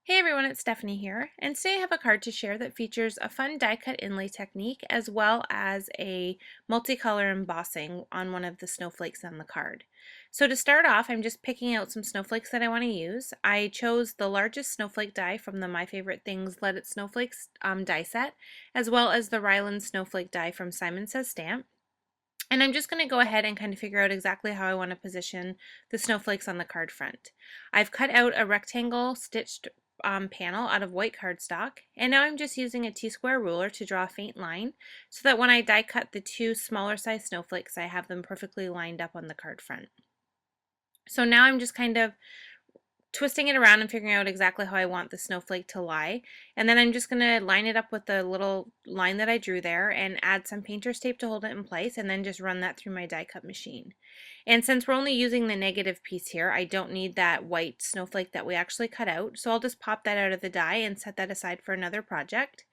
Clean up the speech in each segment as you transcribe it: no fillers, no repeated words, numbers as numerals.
Hey everyone, it's Stephanie here, and today I have a card to share that features a fun die cut inlay technique as well as a multicolor embossing on one of the snowflakes on the card. So to start off, I'm just picking out some snowflakes that I want to use. I chose the largest snowflake die from the My Favorite Things Let It Snowflakes die set, as well as the Ryland snowflake die from Simon Says Stamp. And I'm just going to go ahead and kind of figure out exactly how I want to position the snowflakes on the card front. I've cut out a rectangle stitched panel out of white cardstock, and now I'm just using a T-square ruler to draw a faint line so that when I die cut the two smaller size snowflakes, I have them perfectly lined up on the card front. So now I'm just kind of twisting it around and figuring out exactly how I want the snowflake to lie. And then I'm just going to line it up with the little line that I drew there and add some painter's tape to hold it in place and then just run that through my die cut machine. And since we're only using the negative piece here, I don't need that white snowflake that we actually cut out. So I'll just pop that out of the die and set that aside for another project.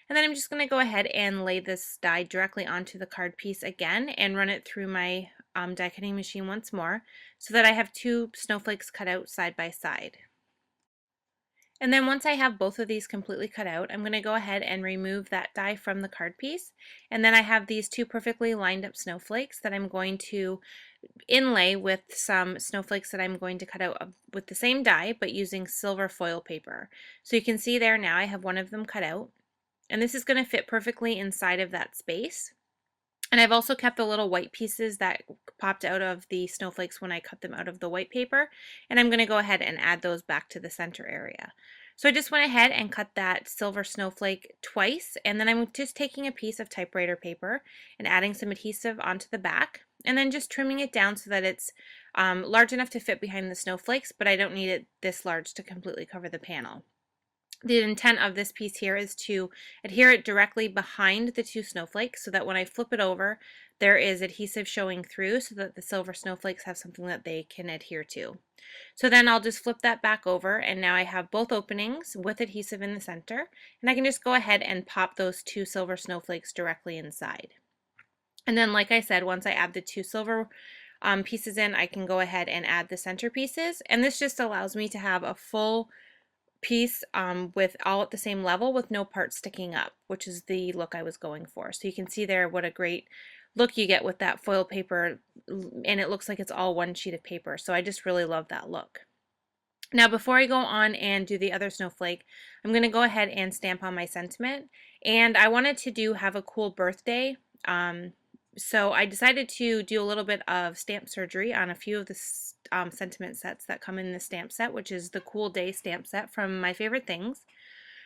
And then I'm just going to go ahead and lay this die directly onto the card piece again and run it through my die cutting machine once more so that I have two snowflakes cut out side by side. And then once I have both of these completely cut out, I'm going to go ahead and remove that die from the card piece. And then I have these two perfectly lined up snowflakes that I'm going to inlay with some snowflakes that I'm going to cut out with the same die but using silver foil paper. So you can see there now I have one of them cut out. And this is going to fit perfectly inside of that space. And I've also kept the little white pieces that popped out of the snowflakes when I cut them out of the white paper. And I'm going to go ahead and add those back to the center area. So I just went ahead and cut that silver snowflake twice. And then I'm just taking a piece of typewriter paper and adding some adhesive onto the back. And then just trimming it down so that it's large enough to fit behind the snowflakes, but I don't need it this large to completely cover the panel. The intent of this piece here is to adhere it directly behind the two snowflakes so that when I flip it over, there is adhesive showing through so that the silver snowflakes have something that they can adhere to. So then I'll just flip that back over, and now I have both openings with adhesive in the center, and I can just go ahead and pop those two silver snowflakes directly inside. And then, like I said, once I add the two silver pieces in, I can go ahead and add the center pieces, and this just allows me to have a full piece with all at the same level with no parts sticking up, which is the look I was going for. So you can see there what a great look you get with that foil paper, and it looks like it's all one sheet of paper. So I just really love that look. Now before I go on and do the other snowflake, I'm going to go ahead and stamp on my sentiment, and I wanted to have a cool birthday. So I decided to do a little bit of stamp surgery on a few of the sentiment sets that come in the stamp set, which is the Cool Day stamp set from My Favorite Things.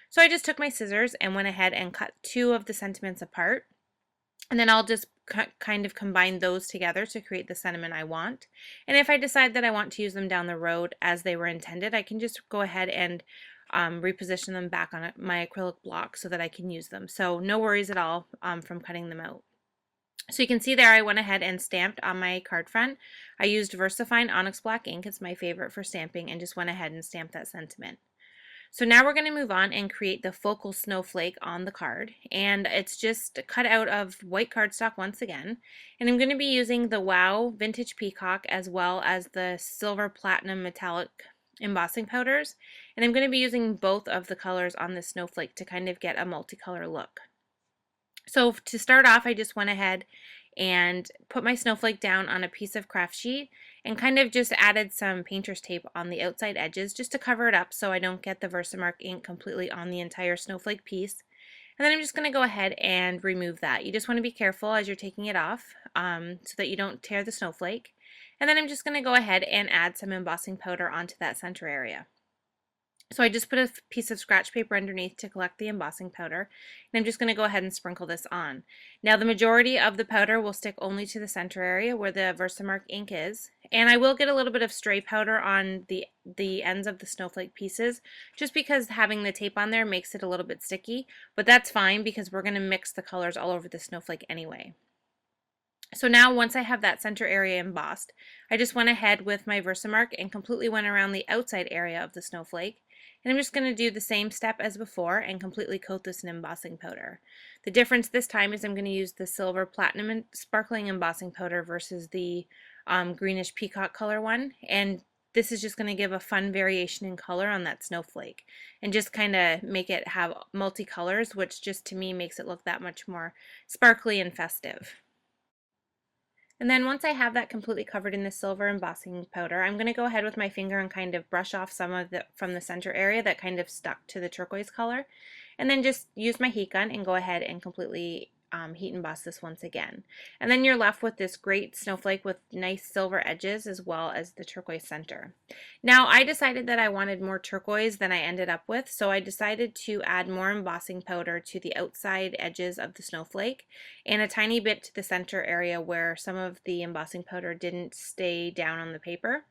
So I just took my scissors and went ahead and cut two of the sentiments apart. And then I'll just kind of combine those together to create the sentiment I want. And if I decide that I want to use them down the road as they were intended, I can just go ahead and reposition them back on my acrylic block so that I can use them. So no worries at all from cutting them out. So you can see there I went ahead and stamped on my card front. I used VersaFine Onyx Black ink, it's my favorite for stamping, and just went ahead and stamped that sentiment. So now we're going to move on and create the focal snowflake on the card, and it's just cut out of white cardstock once again. And I'm going to be using the Wow Vintage Peacock as well as the Silver Platinum Metallic embossing powders, and I'm going to be using both of the colors on the snowflake to kind of get a multicolor look. So to start off, I just went ahead and put my snowflake down on a piece of craft sheet and kind of just added some painter's tape on the outside edges just to cover it up so I don't get the Versamark ink completely on the entire snowflake piece. And then I'm just going to go ahead and remove that. You just want to be careful as you're taking it off so that you don't tear the snowflake. And then I'm just going to go ahead and add some embossing powder onto that center area. So I just put a piece of scratch paper underneath to collect the embossing powder, and I'm just going to go ahead and sprinkle this on. Now the majority of the powder will stick only to the center area where the Versamark ink is, and I will get a little bit of stray powder on the ends of the snowflake pieces just because having the tape on there makes it a little bit sticky, but that's fine because we're going to mix the colors all over the snowflake anyway. So now once I have that center area embossed, I just went ahead with my Versamark and completely went around the outside area of the snowflake. And I'm just going to do the same step as before and completely coat this in embossing powder. The difference this time is I'm going to use the Silver Platinum and Sparkling embossing powder versus the greenish peacock color one. And this is just going to give a fun variation in color on that snowflake and just kind of make it have multicolors, which just to me makes it look that much more sparkly and festive. And then once I have that completely covered in the silver embossing powder, I'm going to go ahead with my finger and kind of brush off some of the from the center area that kind of stuck to the turquoise color. And then just use my heat gun and go ahead and completely heat emboss this once again. And then you're left with this great snowflake with nice silver edges as well as the turquoise center. Now I decided that I wanted more turquoise than I ended up with, so I decided to add more embossing powder to the outside edges of the snowflake and a tiny bit to the center area where some of the embossing powder didn't stay down on the paper.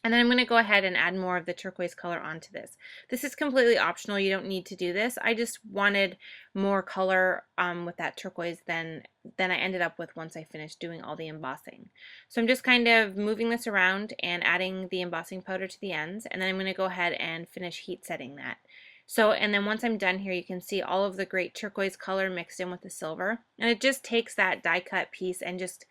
And then I'm going to go ahead and add more of the turquoise color onto this. This is completely optional. You don't need to do this. I just wanted more color with that turquoise than I ended up with once I finished doing all the embossing. So I'm just kind of moving this around and adding the embossing powder to the ends, and then I'm going to go ahead and finish heat setting that. So, and then once I'm done here, you can see all of the great turquoise color mixed in with the silver. And it just takes that die cut piece and just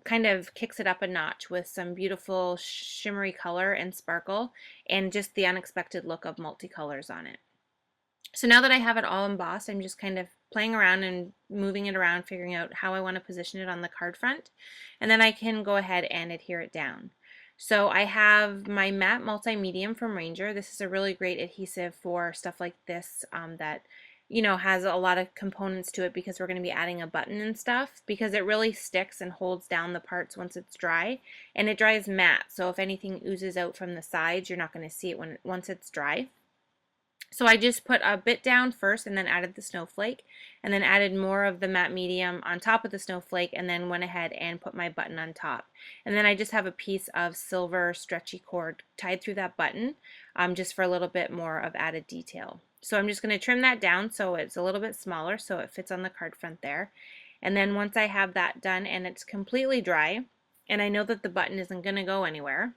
kind of kicks it up a notch with some beautiful shimmery color and sparkle and just the unexpected look of multicolors on it. So now that I have it all embossed, I'm just kind of playing around and moving it around, figuring out how I want to position it on the card front. And then I can go ahead and adhere it down. So I have my matte multi-medium from Ranger. This is a really great adhesive for stuff like this that has a lot of components to it because we're going to be adding a button and stuff, because it really sticks and holds down the parts once it's dry, and it dries matte, so if anything oozes out from the sides, you're not going to see it once it's dry. So I just put a bit down first and then added the snowflake and then added more of the matte medium on top of the snowflake and then went ahead and put my button on top. And then I just have a piece of silver stretchy cord tied through that button just for a little bit more of added detail. So I'm just going to trim that down so it's a little bit smaller so it fits on the card front there. And then once I have that done and it's completely dry and I know that the button isn't going to go anywhere,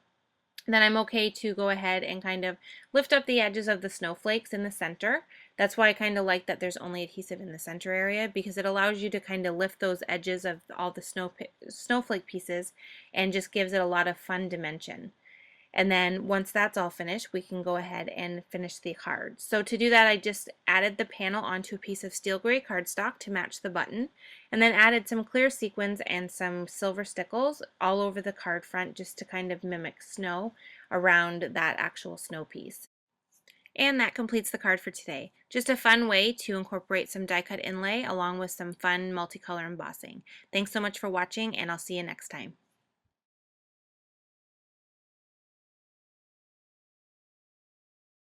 then I'm okay to go ahead and kind of lift up the edges of the snowflakes in the center. That's why I kind of like that there's only adhesive in the center area, because it allows you to kind of lift those edges of all the snowflake pieces and just gives it a lot of fun dimension. And then once that's all finished, we can go ahead and finish the card. So to do that, I just added the panel onto a piece of steel gray cardstock to match the button, and then added some clear sequins and some silver stickles all over the card front just to kind of mimic snow around that actual snow piece. And that completes the card for today. Just a fun way to incorporate some die cut inlay along with some fun multicolor embossing. Thanks so much for watching, and I'll see you next time.